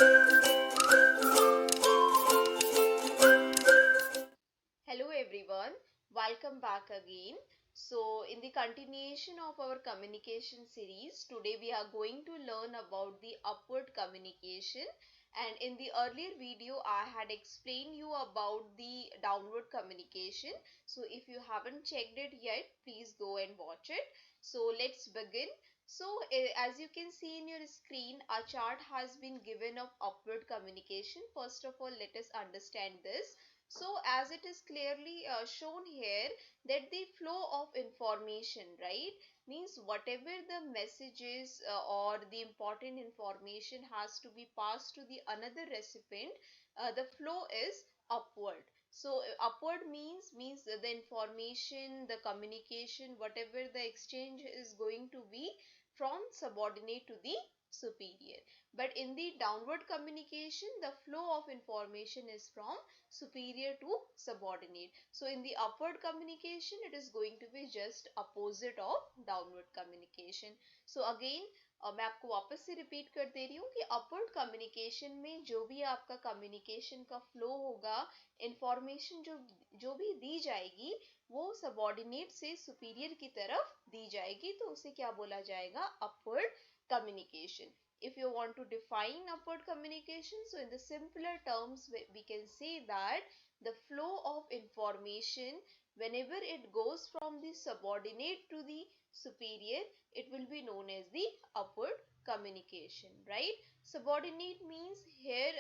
Hello everyone, welcome back again. So, in the continuation of our communication series, today we are going to learn about the upward communication. And in the earlier video, I had explained you about the downward communication. So, if you haven't checked it yet, please go and watch it. So, let's begin. So, as you can see in your screen, a chart has been given of upward communication. First of all, let us understand this. So as it is clearly shown here that the flow of information, right, means whatever the messages or the important information has to be passed to the another recipient, the flow is upward. So upward means the information, the communication, whatever the exchange is going to be from subordinate to the superior. But in the downward communication, the flow of information is from superior to subordinate. So in the upward communication, it is going to be just opposite of downward communication. So again, मैं आपको वापस से repeat कर दे रही हूँ कि upward communication में जो भी आपका कम्युनिकेशन का फ्लो होगा, इंफॉर्मेशन जो भी दी जाएगी वो सबॉर्डिनेट से सुपीरियर की तरफ दी जाएगी, तो उसे क्या बोला जाएगा? Upward communication. If you want to define upward communication, so in the simpler terms we can say that the flow of information, whenever it goes from the subordinate to the superior, it will be known as the upward communication, right? Subordinate means here,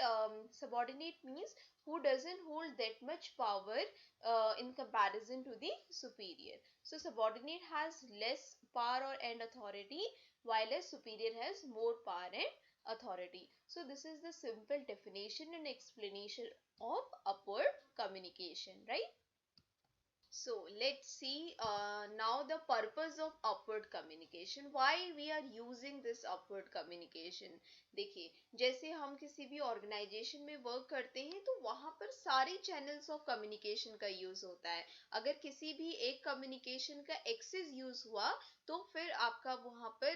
subordinate means who doesn't hold that much power in comparison to the superior. So subordinate has less power or and authority, while a superior has more power and authority. So this is the simple definition and explanation of upward communication, right? So let's see now the purpose of upward communication. Why we are using this upward communication? देखिए, जैसे हम किसी भी organisation में work करते हैं तो वहां पर सारे चैनल्स ऑफ कम्युनिकेशन का यूज होता है. अगर किसी भी एक कम्युनिकेशन का एक्सेस यूज हुआ तो फिर आपका वहां पर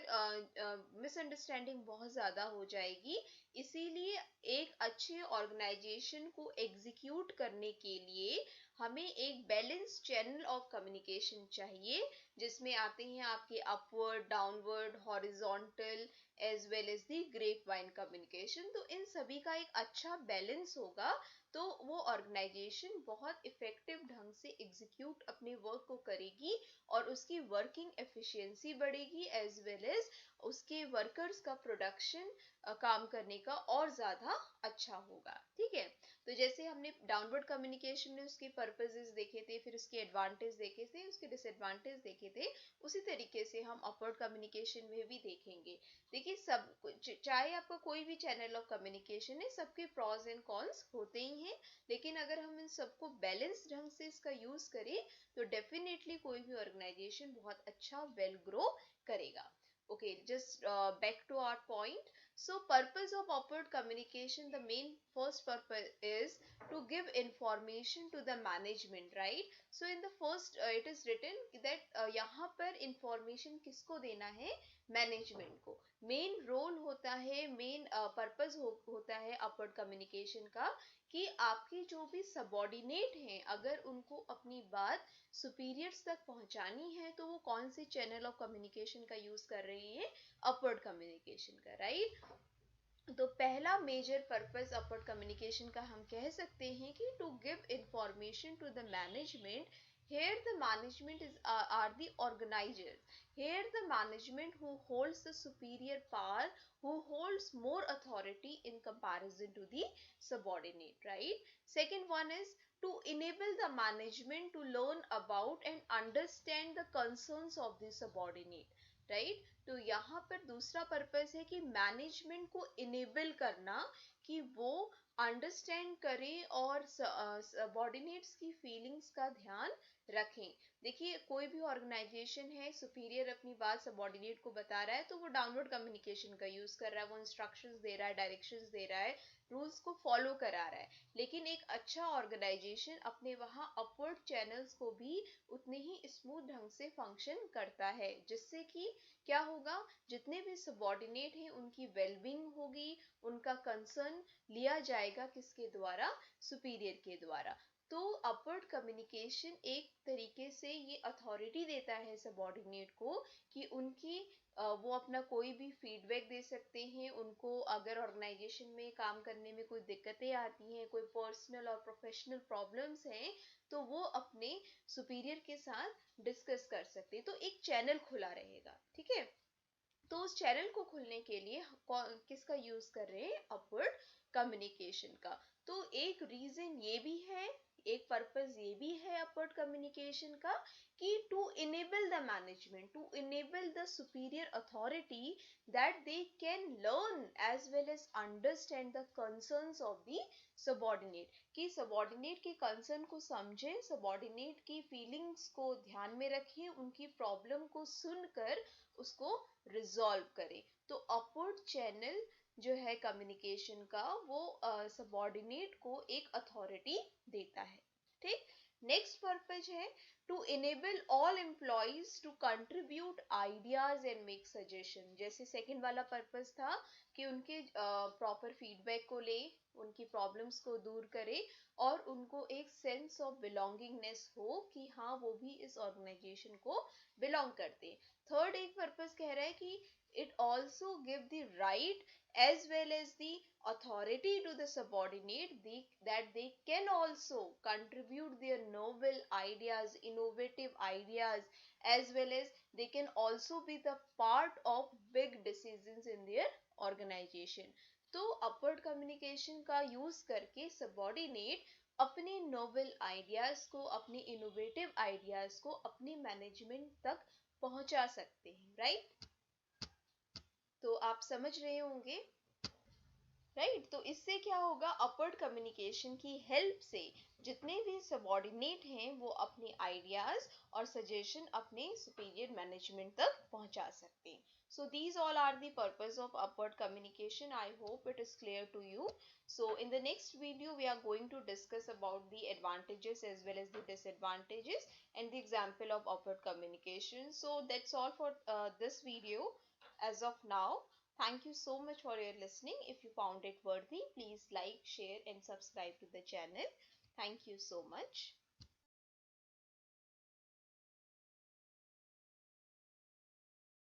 मिसअंडरस्टैंडिंग बहुत ज्यादा हो जाएगी. इसीलिए एक अच्छे ऑर्गेनाइजेशन को एग्जीक्यूट करने के लिए हमें एक बैलेंस चैनल ऑफ कम्युनिकेशन चाहिए, जिसमें आते हैं आपके upward, downward, horizontal as well as the grapevine communication. तो इन सभी का एक अच्छा बैलेंस होगा तो वो ऑर्गेनाइजेशन बहुत इफेक्टिव ढंग से एग्जीक्यूट अपने वर्क को करेगी और उसकी वर्किंग एफिशिएंसी बढ़ेगी एज वेल एज उसके वर्कर्स का प्रोडक्शन काम करने का और ज्यादा अच्छा होगा. ठीक है, तो जैसे हमने डाउनवर्ड कम्युनिकेशन में उसके पर्पसेस देखे थे, फिर उसके एडवांटेज देखे थे, उसके डिसएडवांटेज देखे थे, उसी तरीके से हम अपवर्ड कम्युनिकेशन में भी देखेंगे. देखिए, सब चाहे आपका कोई भी चैनल ऑफ कम्युनिकेशन है, सबके प्रॉज एंड कॉन्स होते ही हैं, लेकिन अगर हम इन सबको बैलेंस ढंग से इसका यूज करें तो डेफिनेटली कोई भी ऑर्गेनाइजेशन बहुत अच्छा वेल ग्रो करेगा. Okay, just back to our point. So purpose of upward communication, the main first purpose is to give information to the management, right? So in the first it is written that यहाँ पर information किसको देना है? Management को. Main role होता है, main purpose होता है अपवर्ड कम्युनिकेशन का कि आपके जो भी सबॉर्डिनेट हैं, अगर उनको अपनी बात सुपीरियर्स तक पहुंचानी है तो वो कौन से चैनल ऑफ कम्युनिकेशन का यूज कर रहे हैं? अपवर्ड कम्युनिकेशन का, राइट? तो पहला मेजर पर्पस अपवर्ड कम्युनिकेशन का हम कह सकते हैं कि to give information to the management. Here the management are the organizers. Here the management who holds the superior power, who holds more authority in comparison to the subordinate, right? Second one is to enable the management to learn about and understand the concerns of the subordinate, right? तो यहाँ पर दूसरा purpose है कि management को enable करना कि वो अंडरस्टैंड करें और सबॉर्डिनेट्स की फीलिंग्स का ध्यान रखें. देखिए कोई भी ऑर्गेनाइजेशन है, सुपीरियर अपनी बात सबॉर्डिनेट को बता रहा है तो वो डाउनवर्ड कम्युनिकेशन का यूज कर रहा है, वो इंस्ट्रक्शंस दे रहा है, डायरेक्शंस दे रहा है, रूल्स को फॉलो करा रहा है। लेकिन एक अच्छा ऑर्गेनाइजेशन अपने वहाँ अपवर्ड चैनल्स को भी उतने ही स्मूथ ढंग से फंक्शन करता है, जिससे कि क्या होगा, जितने भी सबॉर्डिनेट हैं उनकी वेलबींग होगी, उनका कंसर्न लिया जाएगा किसके द्वारा, सुपीरियर के द्वारा। तो अपवर्ड कम्युनिकेशन एक तरीके से ये अथॉरिटी देता है सबॉर्डिनेट को कि उनकी वो अपना कोई भी फीडबैक दे सकते हैं, उनको अगर ऑर्गेनाइजेशन में काम करने में कोई दिक्कतें आती हैं, कोई पर्सनल और प्रोफेशनल प्रॉब्लम्स हैं, तो वो अपने सुपीरियर के साथ डिस्कस कर सकते हैं। तो एक चैनल खुला रहेगा, ठीक है। तो उस चैनल को खुलने के लिए किसका यूज कर रहे हैं, अपवर्ड कम्युनिकेशन का। तो एक रीजन ये भी है, एक पर्पस ये भी है अपवर्ड कम्युनिकेशन का, कि to enable the management, to enable the superior authority that they can learn as well as understand the concerns of the subordinate, कि सबॉर्डिनेट के कंसर्न को समझे, सबॉर्डिनेट की फीलिंग्स को ध्यान में रखें, उनकी प्रॉब्लम को सुनकर उसको रिजॉल्व करे। तो अपवर्ड चैनल जो है कम्युनिकेशन का, वो सबॉर्डिनेट को एक अथॉरिटी देता है, ठीक। नेक्स्ट पर्पज है to enable all employees to contribute ideas and make suggestion. जैसे सेकंड वाला पर्पज था कि उनके प्रॉपर फीडबैक को ले, उनकी प्रॉब्लम्स को दूर करे और उनको एक सेंस ऑफ बिलोंगिंगनेस हो कि हाँ वो भी इस ऑर्गेनाइजेशन को बिलोंग करते हैं। थर्ड एक पर्पस कह रहा है कि it also give the right as well as the authority to the subordinate that they can also contribute their novel ideas, innovative ideas, as well as they can also be the part of big decisions in their organization। तो upward communication का use करके subordinate अपने novel ideas को, अपने innovative ideas को अपने management तक पहुंचा सकते हैं, राइट। तो आप समझ रहे होंगे, राइट। तो इससे क्या होगा, अपवर्ड कम्युनिकेशन की हेल्प से जितने भी सबॉर्डिनेट हैं वो अपने आइडियाज और सजेशन अपने सुपीरियर मैनेजमेंट तक पहुंचा सकते हैं। So these all are the purpose of upward communication. I hope it is clear to you. So in the next video we are going to discuss about the advantages as well as the disadvantages and the example of upward communication. So that's all for this video as of now. Thank you so much for your listening. If you found it worthy, please like, share and subscribe to the channel. Thank you so much.